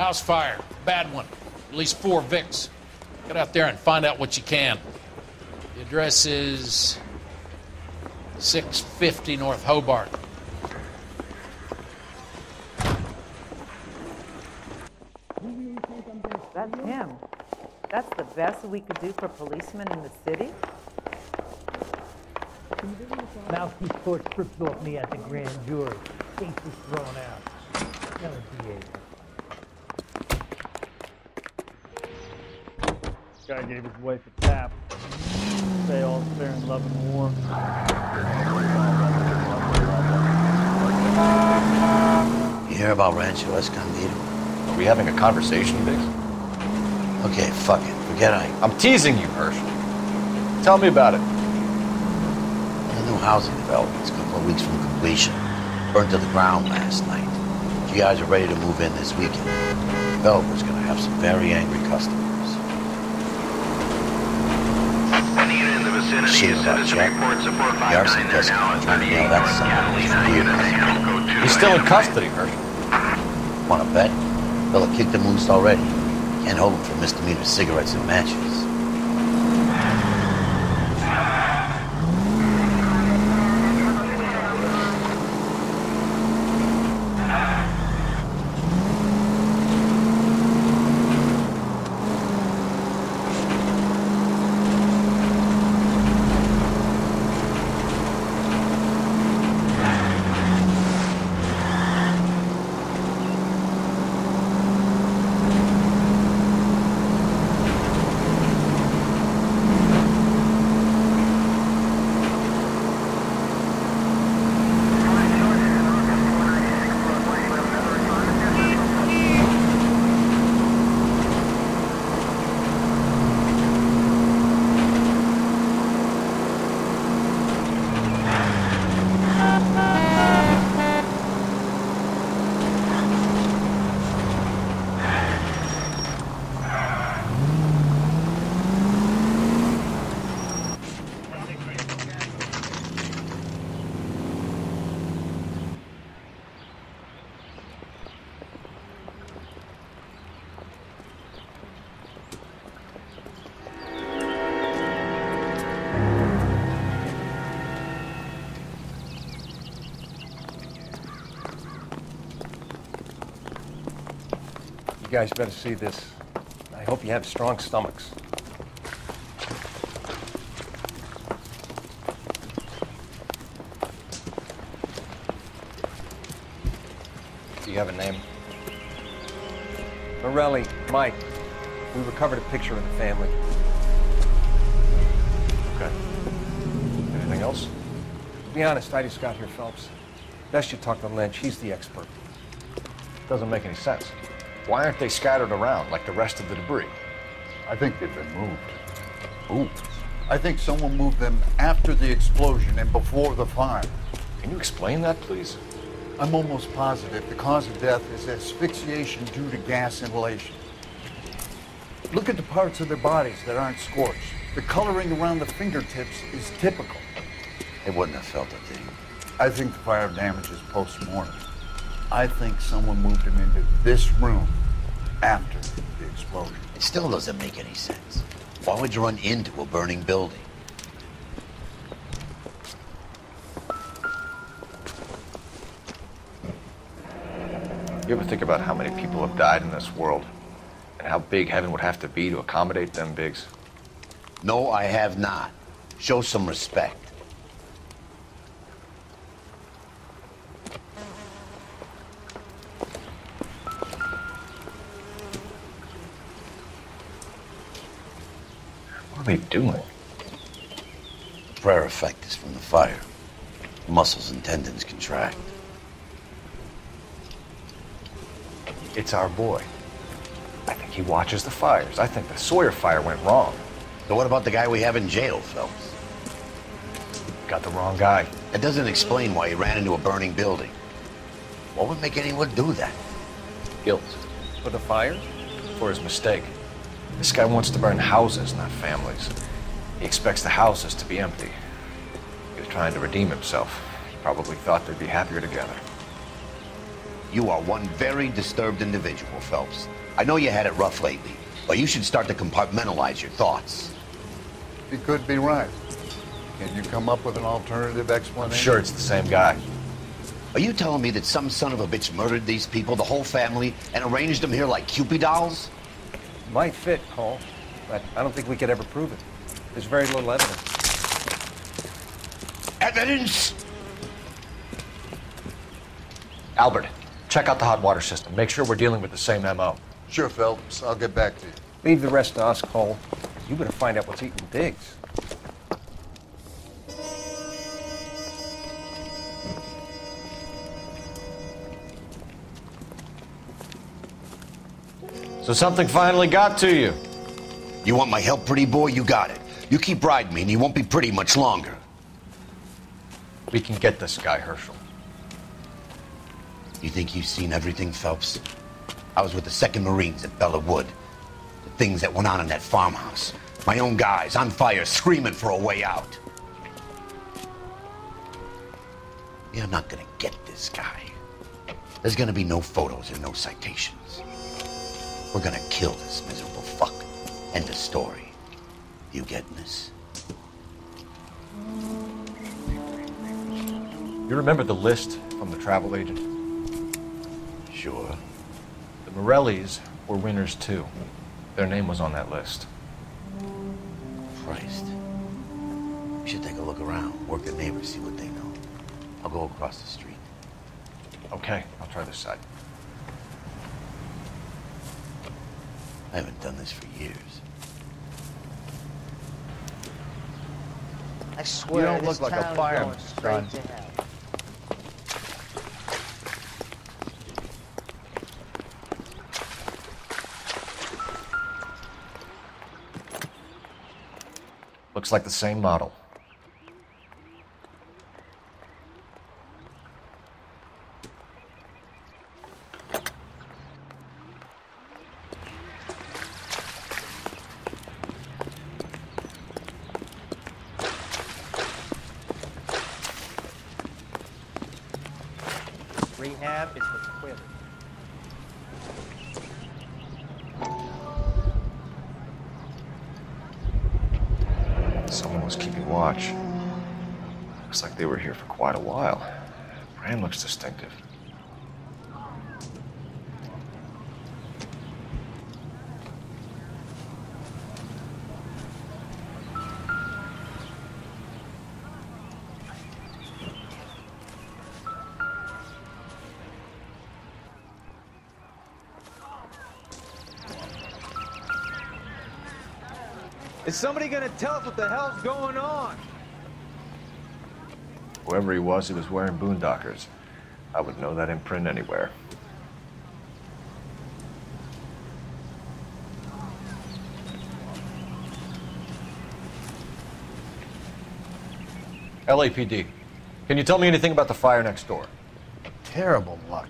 House fire. Bad one. At least 4 Vicks. Get out there and find out what you can. The address is 650 North Hobart. That's him. That's the best we could do for policemen in the city? Mouthpiece court stripped off me at the grand jury. Case was thrown out. That was the Guy gave his wife a tap. Say all's fair in love and war. You hear about Rancho Escondido? Are we having a conversation, Biggs? Okay, fuck it. Forget I'm teasing you, Herschel. Tell me about it. The new housing development's a couple of weeks from completion. Burned to the ground last night. GIs are ready to move in this weekend. The developer's gonna have some very angry customers. Any unit in the vicinity Shit is about citizen report support The arson 599 there now test on trying to 38 nail that North son of a Catalina. bitch. Unit to handle code 2. He's still in custody, Herschel. Wanna bet? Fella kicked him loose already. Can't hold him for misdemeanor cigarettes and matches. You guys better see this. I hope you have strong stomachs. Do you have a name? Morelli, Mike. We recovered a picture of the family. Okay. Anything else? To be honest, I just got here, Phelps. Best you talk to Lynch. He's the expert. Doesn't make any sense. Why aren't they scattered around like the rest of the debris? I think they've been moved. Moved? I think someone moved them after the explosion and before the fire. Can you explain that, please? I'm almost positive the cause of death is asphyxiation due to gas inhalation. Look at the parts of their bodies that aren't scorched. The coloring around the fingertips is typical. They wouldn't have felt a thing. I think the fire damage is post-mortem. I think someone moved him into this room after the explosion. It still doesn't make any sense. Why would you run into a burning building? You ever think about how many people have died in this world? And how big heaven would have to be to accommodate them, Biggs? No, I have not. Show some respect. What are they doing? The prayer effect is from the fire. Muscles and tendons contract. It's our boy. I think he watches the fires. I think the Sawyer fire went wrong. So what about the guy we have in jail, Phelps? Got the wrong guy. That doesn't explain why he ran into a burning building. What would make anyone do that? Guilt. For the fire? For his mistake. This guy wants to burn houses, not families. He expects the houses to be empty. He was trying to redeem himself. He probably thought they'd be happier together. You are one very disturbed individual, Phelps. I know you had it rough lately, but you should start to compartmentalize your thoughts. He could be right. Can you come up with an alternative explanation? I'm sure it's the same guy. Are you telling me that some son of a bitch murdered these people, the whole family, and arranged them here like Cupid dolls? Might fit, Cole, but I don't think we could ever prove it. There's very little evidence. Evidence? Albert, check out the hot water system. Make sure we're dealing with the same MO. Sure, Phelps. I'll get back to you. Leave the rest to us, Cole. You better find out what's eating Biggs. So something finally got to you. You want my help, pretty boy? You got it. You keep riding me and you won't be pretty much longer. We can get this guy, Herschel. You think you've seen everything, Phelps? I was with the 2nd Marines at Bella Wood. The things that went on in that farmhouse. My own guys on fire, screaming for a way out. You're not gonna get this guy. There's gonna be no photos and no citations. We're gonna kill this miserable fuck. End of story. You getting this? You remember the list from the travel agent? Sure. The Morellis were winners too. Their name was on that list. Christ. We should take a look around, work the neighbors, see what they know. I'll go across the street. Okay, I'll try this side. I haven't done this for years. I swear, You don't this look like a town's fireman, going straight son. to hell. Looks like the same model. Rehab is for quitters. Someone was keeping watch. Looks like they were here for quite a while. Brand looks distinctive. Is somebody gonna tell us what the hell's going on? Whoever he was wearing boondockers. I would know that imprint anywhere. LAPD, can you tell me anything about the fire next door? Terrible luck.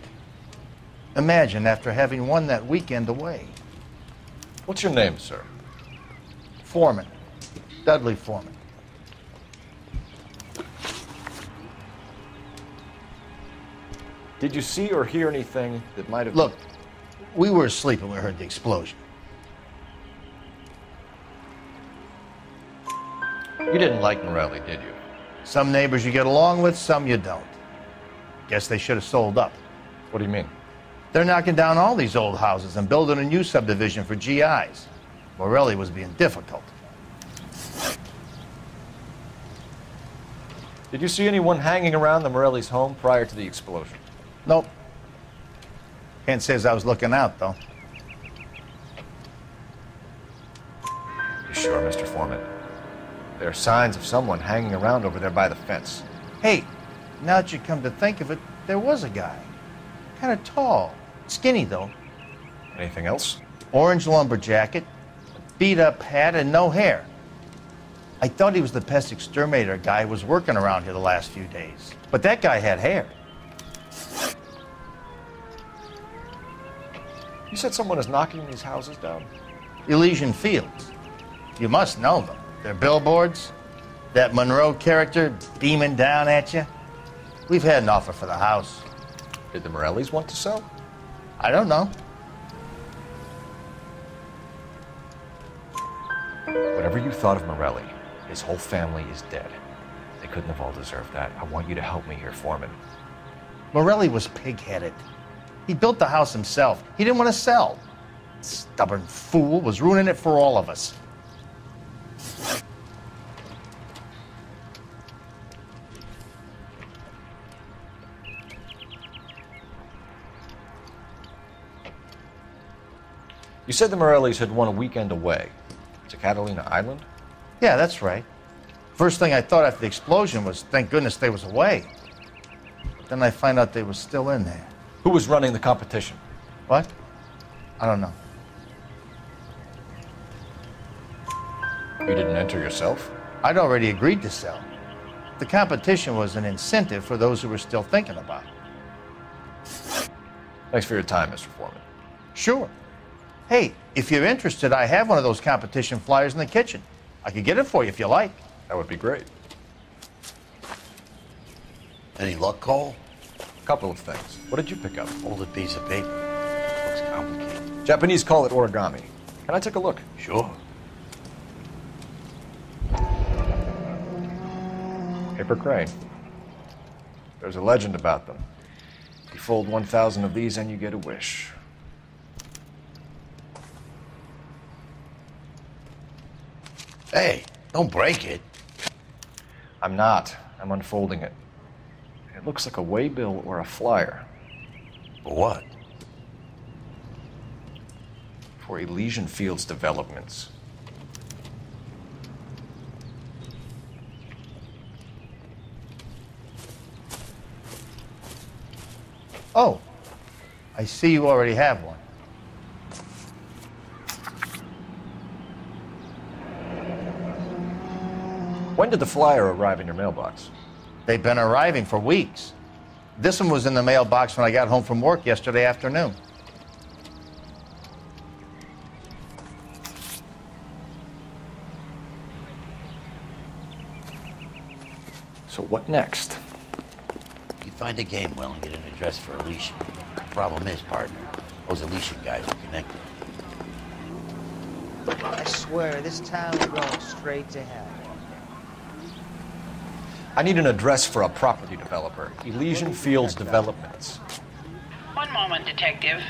Imagine after having won that weekend away. What's your name, sir? Foreman. Dudley Foreman. Did you see or hear anything that might have... Look, we were asleep when we heard the explosion. You didn't like Morelli, did you? Some neighbors you get along with, some you don't. Guess they should have sold up. What do you mean? They're knocking down all these old houses and building a new subdivision for GIs. Morelli was being difficult. Did you see anyone hanging around the Morelli's home prior to the explosion? Nope. Can't say as I was looking out, though. You sure, Mr. Foreman? There are signs of someone hanging around over there by the fence. Hey, now that you come to think of it, there was a guy. Kind of tall. Skinny, though. Anything else? Orange lumber jacket, beat-up hat, and no hair. I thought he was the pest exterminator guy who was working around here the last few days. But that guy had hair. You said someone is knocking these houses down? Elysian Fields. You must know them. They're billboards. That Monroe character beaming down at you. We've had an offer for the house. Did the Morellis want to sell? I don't know. Whatever you thought of Morelli, his whole family is dead. They couldn't have all deserved that. I want you to help me here, Foreman. Morelli was pig-headed. He built the house himself. He didn't want to sell. Stubborn fool was ruining it for all of us. You said the Morellis had won a weekend away to Catalina Island? Yeah, that's right. First thing I thought after the explosion was, thank goodness they was away. But then I find out they were still in there. Who was running the competition? What? I don't know. You didn't enter yourself? I'd already agreed to sell. The competition was an incentive for those who were still thinking about it. Thanks for your time, Mr. Foreman. Sure. Hey, if you're interested, I have one of those competition flyers in the kitchen. I could get it for you if you like. That would be great. Any luck, Cole? A couple of things. What did you pick up? Folded piece of paper. Looks complicated. Japanese call it origami. Can I take a look? Sure. Paper crane. There's a legend about them. You fold 1,000 of these and you get a wish. Hey, don't break it. I'm not. I'm unfolding it. It looks like a waybill or a flyer. For what? For Elysian Fields developments. Oh, I see you already have one. When did the flyer arrive in your mailbox? They've been arriving for weeks. This one was in the mailbox when I got home from work yesterday afternoon. So what next? You find a game well and get an address for Elysian. The problem is, partner, those Elysian guys are connected. I swear, this town is going straight to hell. I need an address for a property developer. Elysian Fields Developments. One moment, Detective.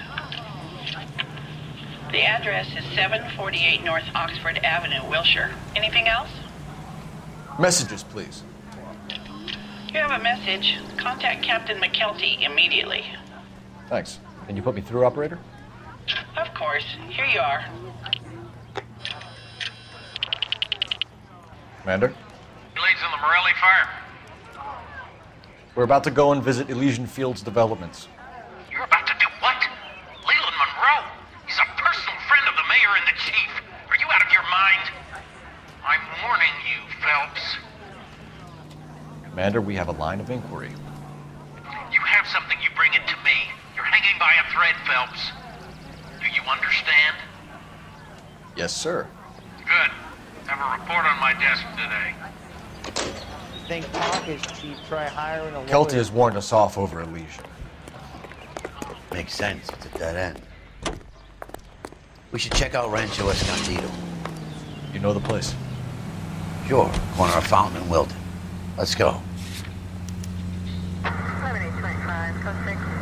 The address is 748 North Oxford Avenue, Wilshire. Anything else? Messages, please. You have a message. Contact Captain McKelty immediately. Thanks. Can you put me through, operator? Of course. Here you are. Commander? Leads on the Morelli fire. We're about to go and visit Elysian Fields Developments. You're about to do what? Leland Monroe. He's a personal friend of the mayor and the chief. Are you out of your mind? I'm warning you, Phelps. Commander, we have a line of inquiry. You have something, you bring it to me. You're hanging by a thread, Phelps. Do you understand? Yes, sir. Good. Have a report on my desk today. Think talk is cheap, try hiring a lawyer. Kelty has warned us off over Elysian. Makes sense. It's a dead end. We should check out Rancho Escondido. You know the place? Sure. Corner of Fountain and Wilton. Let's go. 7825, code 6.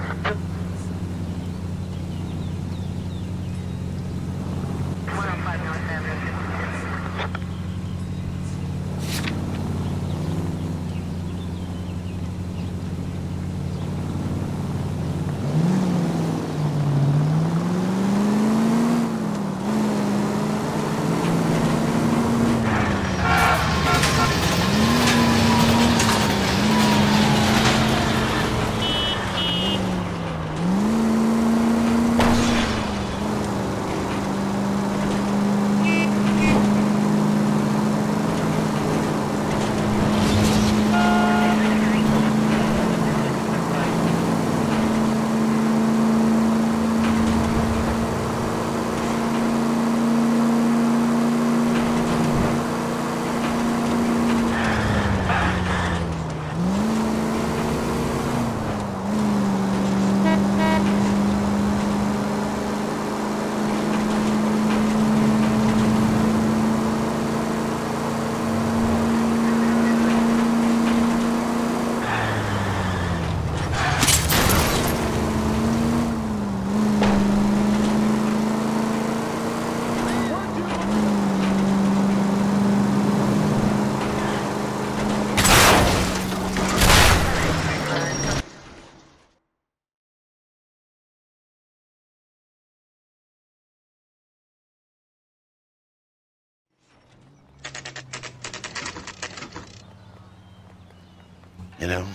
You know,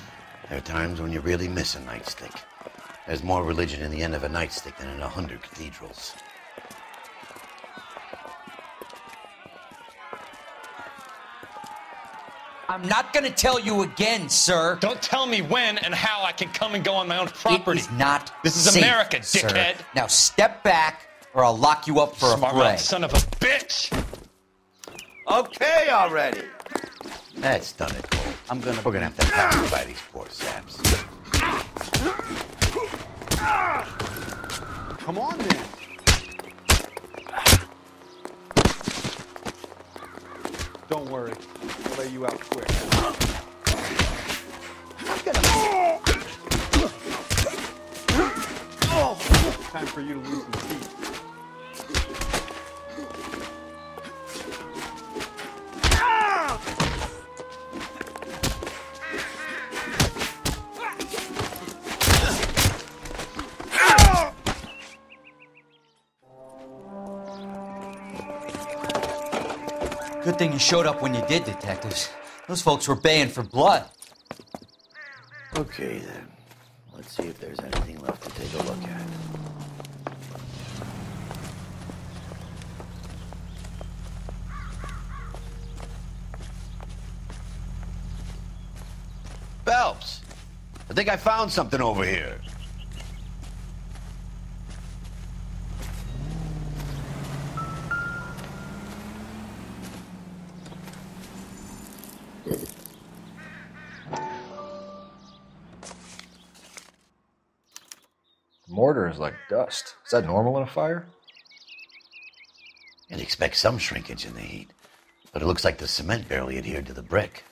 there are times when you really miss a nightstick. There's more religion in the end of a nightstick than in 100 cathedrals. I'm not gonna tell you again, sir. Don't tell me when and how I can come and go on my own property. It is not This is safe, America, sir. dickhead. Now step back, or I'll lock you up for a Smart fray. mouth son of a bitch! Okay already. That's done it, Cole. We're gonna have to pacify these poor saps. Come on, then. Don't worry. I'll lay you out quick. Time for you to lose some teeth. Good thing you showed up when you did, detectives. Those folks were baying for blood. Okay, then. Let's see if there's anything left to take a look at. Phelps! I think I found something over here. Mortar is like dust. Is that normal in a fire? You'd expect some shrinkage in the heat, but it looks like the cement barely adhered to the brick.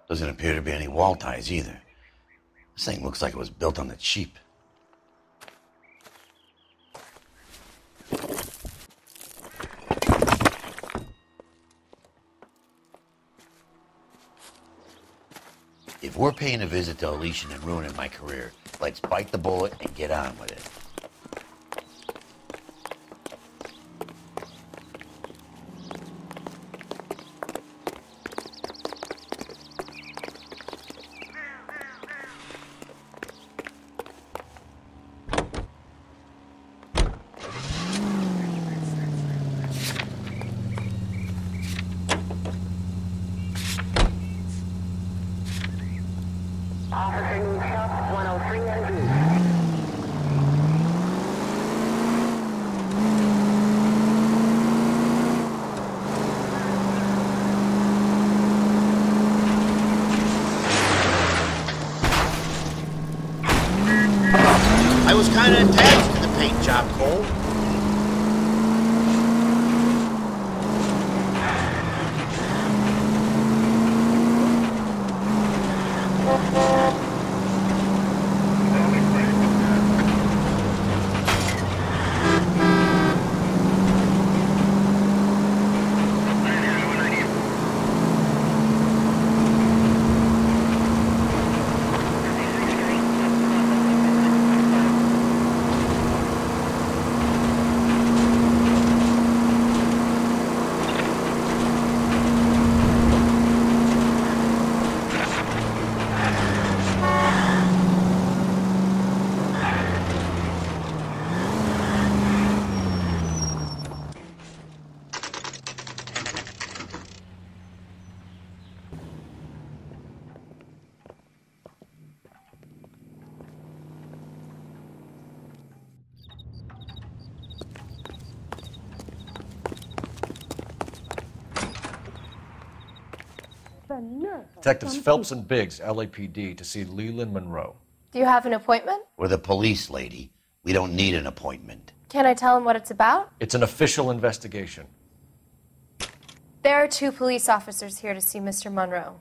Doesn't appear to be any wall ties either. This thing looks like it was built on the cheap. If we're paying a visit to Elysian and ruining my career, let's bite the bullet and get on with it. Officer needs help, 103 ND. I was kind of attached to the paint job, Cole. Detectives Phelps and Biggs, LAPD, to see Leland Monroe. Do you have an appointment? We're the police, lady. We don't need an appointment. Can I tell him what it's about? It's an official investigation. There are 2 police officers here to see Mr. Monroe.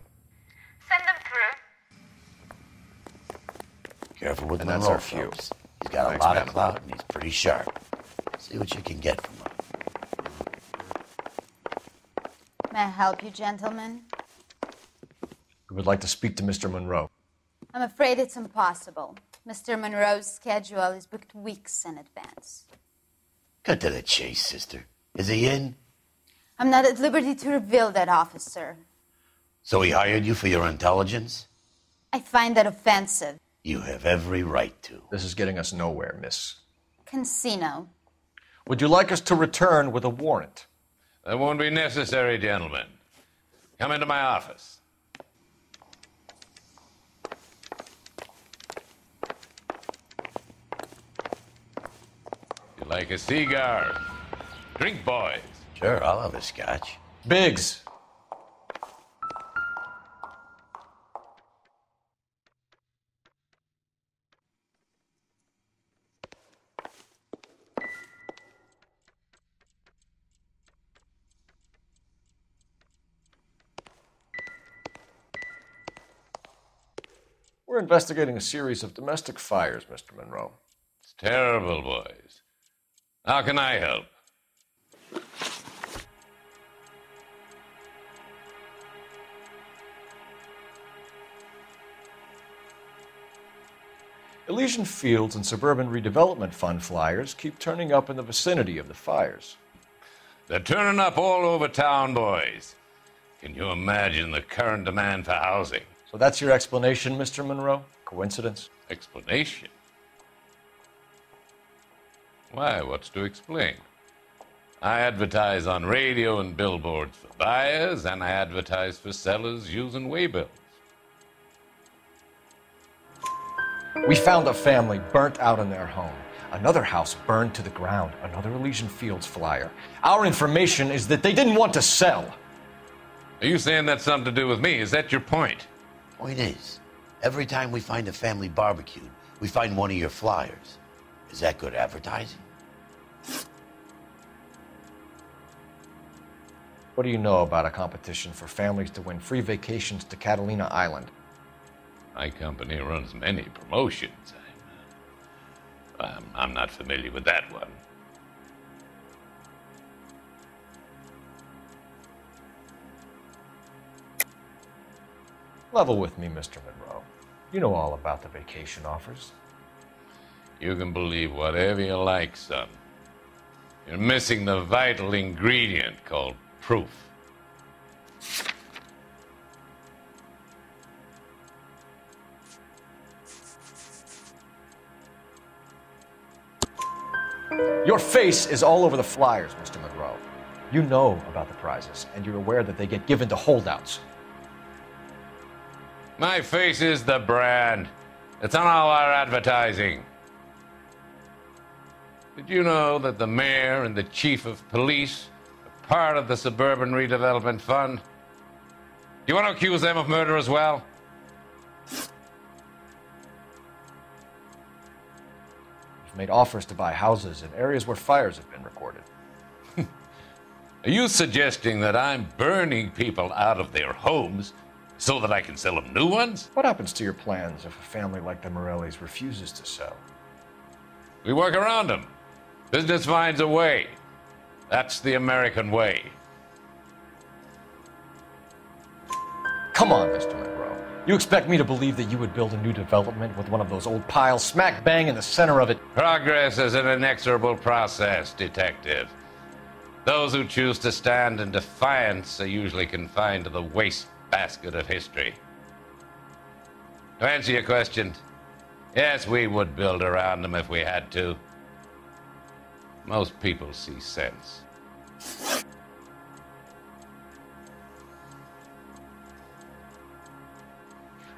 Send them through. Careful with And Monroe, that's our cue. Phelps. He's got Thanks, a lot man. of clout and he's pretty sharp. See what you can get from him. May I help you, gentlemen? We would like to speak to Mr. Monroe. I'm afraid it's impossible. Mr. Monroe's schedule is booked weeks in advance. Cut to the chase, sister. Is he in? I'm not at liberty to reveal that, officer. So he hired you for your intelligence? I find that offensive. You have every right to. This is getting us nowhere, miss. Casino. Would you like us to return with a warrant? That won't be necessary, gentlemen. Come into my office. You like a cigar? Drink, boys. Sure, I'll have a scotch. Biggs. We're investigating a series of domestic fires, Mr. Monroe. It's terrible, boys. How can I help? Elysian Fields and Suburban Redevelopment Fund flyers keep turning up in the vicinity of the fires. They're turning up all over town, boys. Can you imagine the current demand for housing? So that's your explanation, Mr. Monroe? Coincidence? Explanation? Why, what's to explain? I advertise on radio and billboards for buyers, and I advertise for sellers using waybills. We found a family burnt out in their home. Another house burned to the ground. Another Elysian Fields flyer. Our information is that they didn't want to sell. Are you saying that's something to do with me? Is that your point? Point is, every time we find a family barbecued, we find one of your flyers. Is that good advertising? What do you know about a competition for families to win free vacations to Catalina Island? My company runs many promotions. I'm not familiar with that one. Level with me, Mr. Monroe. You know all about the vacation offers. You can believe whatever you like, son. You're missing the vital ingredient called proof. Your face is all over the flyers, Mr. Monroe. You know about the prizes, and you're aware that they get given to holdouts. My face is the brand. It's on all our advertising. Did you know that the mayor and the chief of police are part of the Suburban Redevelopment Fund? Do you want to accuse them of murder as well? You've made offers to buy houses in areas where fires have been recorded. Are you suggesting that I'm burning people out of their homes so that I can sell them new ones? What happens to your plans if a family like the Morellis refuses to sell? We work around them. Business finds a way. That's the American way. Come on, Mr. Monroe. You expect me to believe that you would build a new development with one of those old piles smack bang in the center of it? Progress is an inexorable process, Detective. Those who choose to stand in defiance are usually confined to the wastebasket of history. To answer your question, yes, we would build around them if we had to. Most people see sense.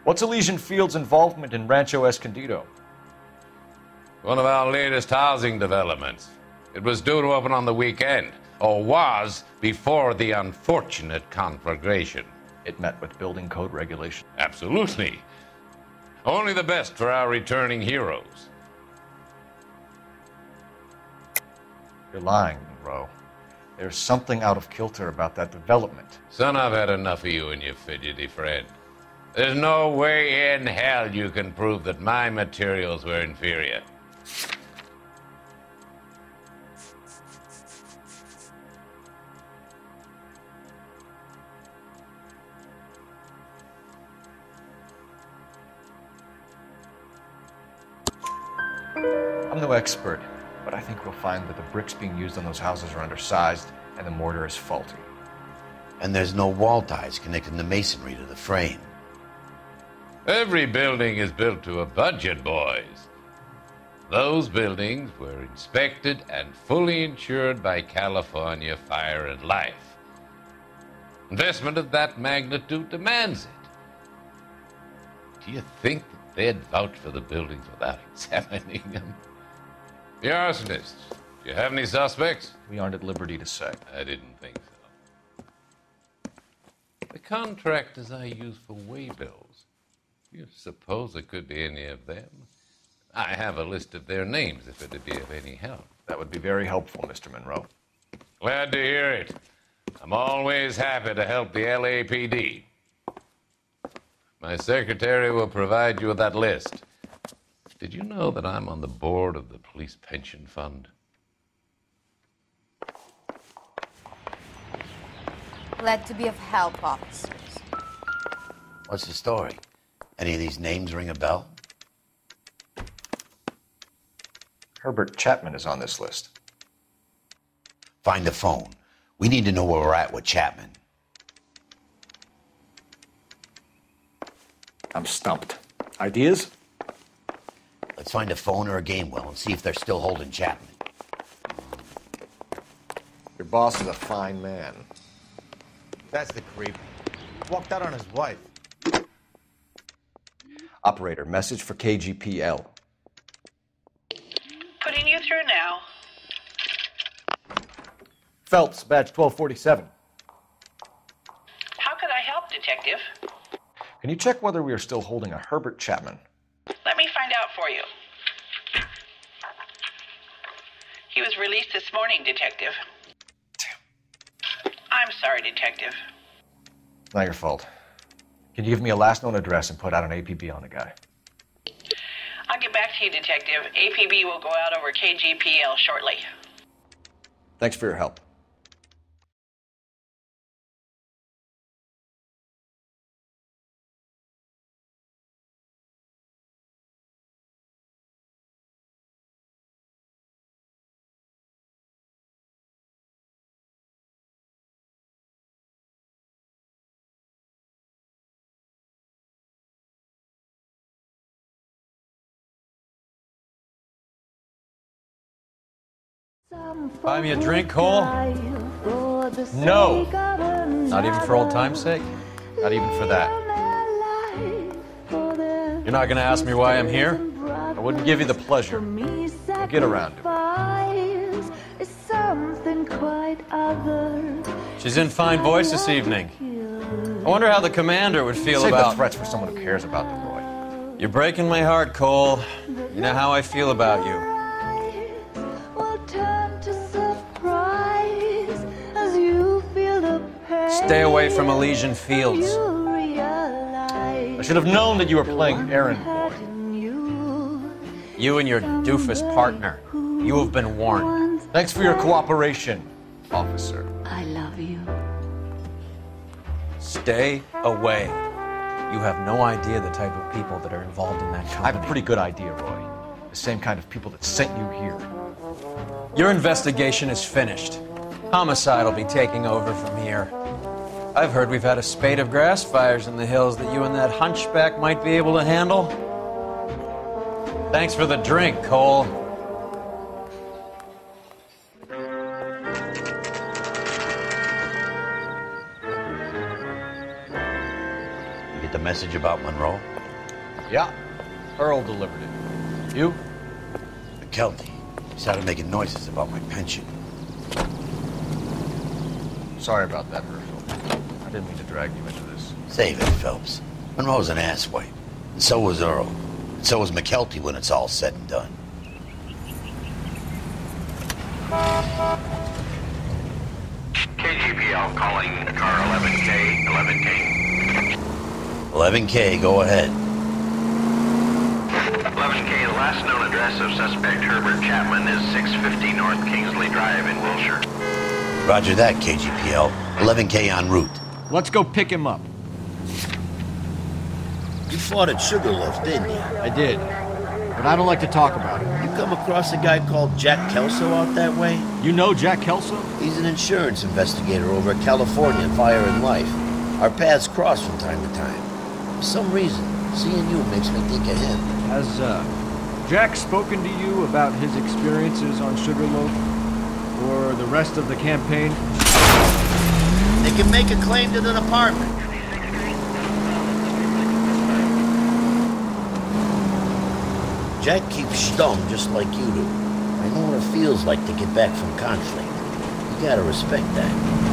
What's Elysian Fields' involvement in Rancho Escondido? One of our latest housing developments. It was due to open on the weekend, or was before the unfortunate conflagration. It met with building code regulation. Absolutely. Only the best for our returning heroes. You're lying, Monroe. There's something out of kilter about that development. Son, I've had enough of you and your fidgety friend. There's no way in hell you can prove that my materials were inferior. I'm no expert, but I think we'll find that the bricks being used on those houses are undersized and the mortar is faulty. And there's no wall ties connecting the masonry to the frame. Every building is built to a budget, boys. Those buildings were inspected and fully insured by California Fire and Life. Investment of that magnitude demands it. Do you think that they'd vouch for the buildings without examining them? The arsonists, do you have any suspects? We aren't at liberty to say. I didn't think so. The contractors I use for waybills, do you suppose it could be any of them? I have a list of their names if it'd be of any help. That would be very helpful, Mr. Monroe. Glad to hear it. I'm always happy to help the LAPD. My secretary will provide you with that list. Did you know that I'm on the board of the police pension fund? Glad to be of help, officers. What's the story? Any of these names ring a bell? Herbert Chapman is on this list. Find the phone. We need to know where we're at with Chapman. I'm stumped. Ideas? Let's find a phone or a game well and see if they're still holding Chapman. Your boss is a fine man. That's the creep. Walked out on his wife. Operator, message for KGPL. Putting you through now. Phelps, badge 1247. How could I help, Detective? Can you check whether we are still holding a Herbert Chapman? Let me find out for you. He was released this morning, Detective. I'm sorry, Detective. Not your fault. Can you give me a last known address and put out an APB on the guy? I'll get back to you, Detective. APB will go out over KGPL shortly. Thanks for your help. Buy me a drink, Cole? No. Not even for old time's sake? Not even for that. You're not going to ask me why I'm here? I wouldn't give you the pleasure. We'll get around to it. She's in fine voice this evening. I wonder how the commander would feel Save about... the threats for someone who cares about them, Roy. You're breaking my heart, Cole. You know how I feel about you. Stay away from Elysian Fields. I should have known that you were playing errand boy. You and your doofus partner. You have been warned. Thanks for your cooperation, officer. I love you. Stay away. You have no idea the type of people that are involved in that company. I have a pretty good idea, Roy. The same kind of people that sent you here. Your investigation is finished. Homicide will be taking over from here. I've heard we've had a spate of grass fires in the hills that you and that hunchback might be able to handle. Thanks for the drink, Cole. You get the message about Monroe? Yeah. Earl delivered it. You? McKelty. He started making noises about my pension. Sorry about that, Herschel. I didn't mean to drag you into this. Save it, Phelps. Monroe's an asswipe. And so was Earl. And so was McKelty when it's all said and done. KGPL calling car 11K, 11K. 11K, go ahead. 11K, the last known address of suspect Herbert Chapman is 650 North Kingsley Drive in Wilshire. Roger that, KGPL. 11K en route. Let's go pick him up. You fought at Sugarloaf, didn't you? I did. but I don't like to talk about it. You come across a guy called Jack Kelso out that way? You know Jack Kelso? He's an insurance investigator over at California Fire and Life. Our paths cross from time to time. For some reason, seeing you makes me think of him. Has, Jack spoken to you about his experiences on Sugarloaf? Or the rest of the campaign? They can make a claim to the department. Jack keeps stum just like you do. I know what it feels like to get back from conflict. You gotta respect that.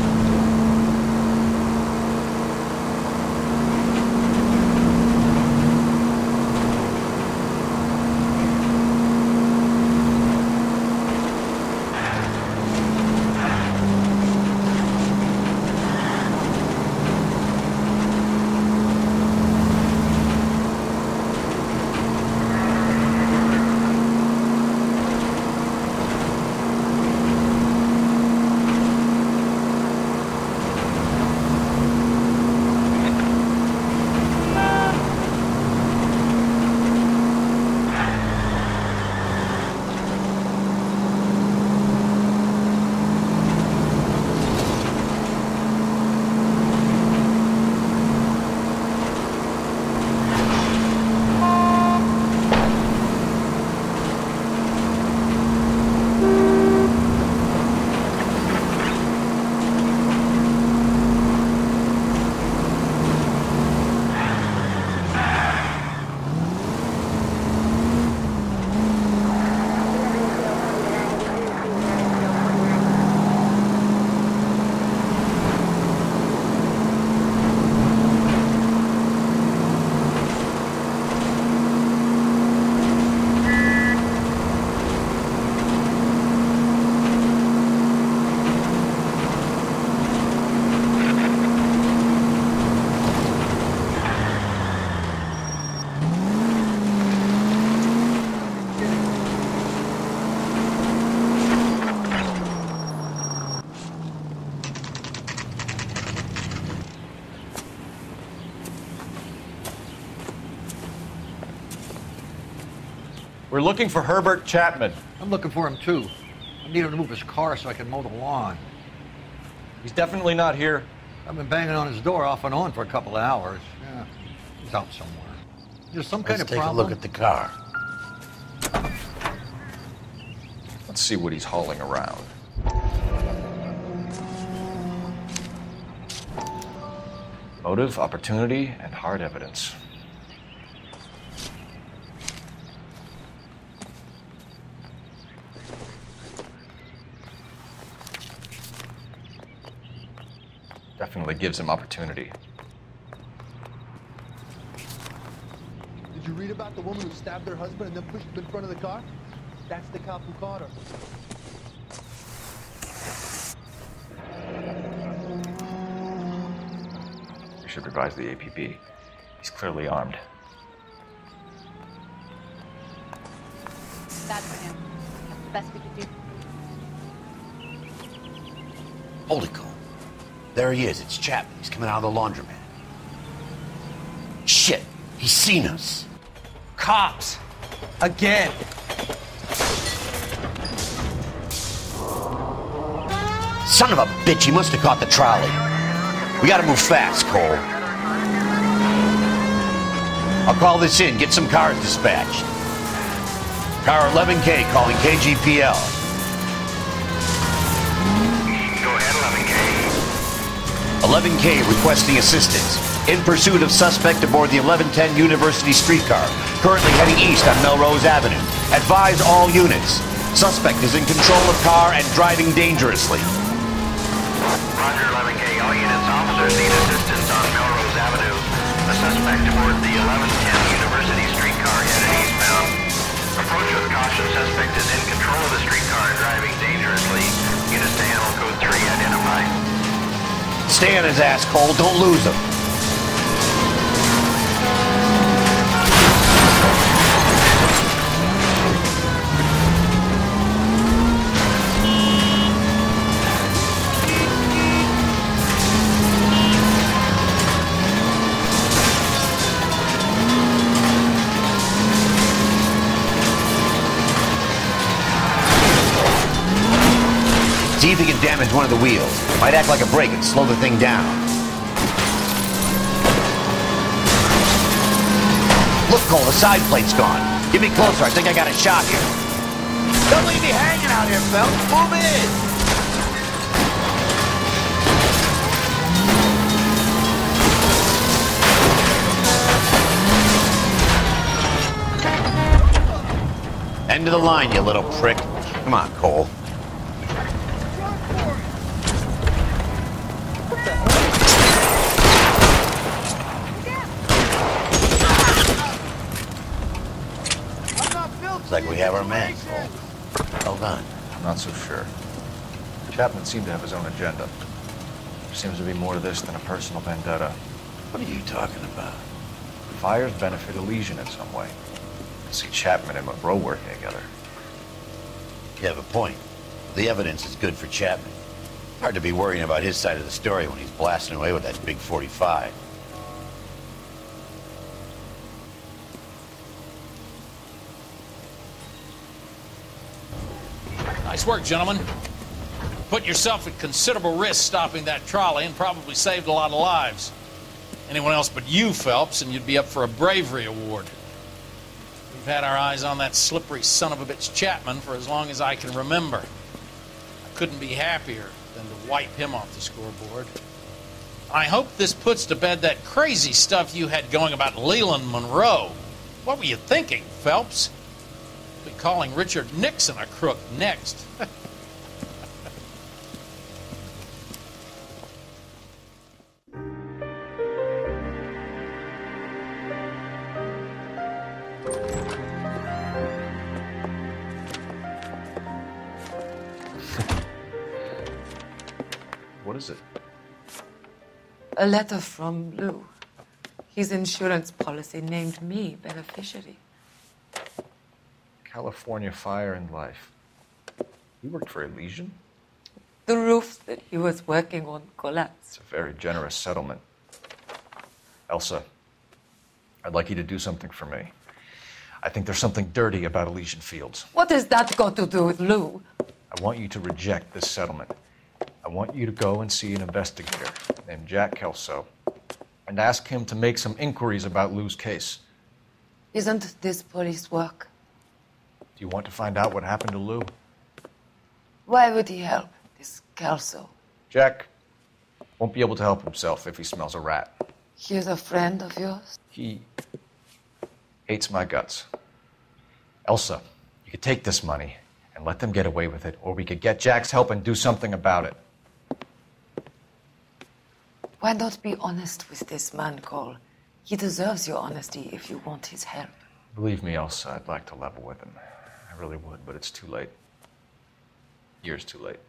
We're looking for Herbert Chapman. I'm looking for him too. I need him to move his car so I can mow the lawn. He's definitely not here. I've been banging on his door off and on for a couple of hours. Yeah, he's out somewhere. There's some kind of problem. Let's take a look at the car. Let's see what he's hauling around. Motive, opportunity, and hard evidence. Definitely gives him opportunity. Did you read about the woman who stabbed her husband and then pushed him in front of the car? That's the cop who caught her. We should revise the APB. He's clearly armed. That's for him. That's the best we could do. Holy cow. There he is. It's Chapman. He's coming out of the laundromat. Shit. He's seen us. Cops. Again. Son of a bitch. He must have caught the trolley. We gotta move fast, Cole. I'll call this in. Get some cars dispatched. Car 11K calling KGPL. 11K requesting assistance. In pursuit of suspect aboard the 1110 University streetcar, currently heading east on Melrose Avenue. Advise all units. Suspect is in control of car and driving dangerously. Roger, 11K. All units, officers need assistance on Melrose Avenue. A suspect aboard the 1110 University streetcar headed eastbound. Approach with caution. Suspect is in control of the streetcar and driving dangerously. Units to handle code 3 identified. Stay on his ass, Cole. Don't lose him. we can damage one of the wheels. Might act like a brake and slow the thing down. Look, Cole, the side plate's gone. Get me closer. I think I got a shot here. Don't leave me hanging out here, Phelps. Move in. End of the line, you little prick. Come on, Cole. Looks like we have our man, Cole. Well done. I'm not so sure. Chapman seemed to have his own agenda. There seems to be more to this than a personal vendetta. What are you talking about? Fires benefit Elysian in some way. I see Chapman and Monroe working together. You have a point. The evidence is good for Chapman. Hard to be worrying about his side of the story when he's blasting away with that big 45. Nice work, gentlemen. Put yourself at considerable risk stopping that trolley and probably saved a lot of lives. Anyone else but you, Phelps, and you'd be up for a bravery award. We've had our eyes on that slippery son of a bitch Chapman for as long as I can remember. I couldn't be happier than to wipe him off the scoreboard. I hope this puts to bed that crazy stuff you had going about Leland Monroe. What were you thinking, Phelps? We'll be calling Richard Nixon a crook next. What is it? A letter from Lou. His insurance policy named me beneficiary. California Fire and Life. You worked for Elysian? The roof that he was working on collapsed. It's a very generous settlement. Elsa, I'd like you to do something for me. I think there's something dirty about Elysian Fields. What has that got to do with Lou? I want you to reject this settlement. I want you to go and see an investigator named Jack Kelso and ask him to make some inquiries about Lou's case. Isn't this police work? Do you want to find out what happened to Lou? Why would he help, this Kelso? Jack won't be able to help himself if he smells a rat. He's a friend of yours? He hates my guts. Elsa, you could take this money and let them get away with it, or we could get Jack's help and do something about it. Why not be honest with this man, Cole? He deserves your honesty if you want his help. Believe me, Elsa, I'd like to level with him. I really would, but it's too late. Years too late.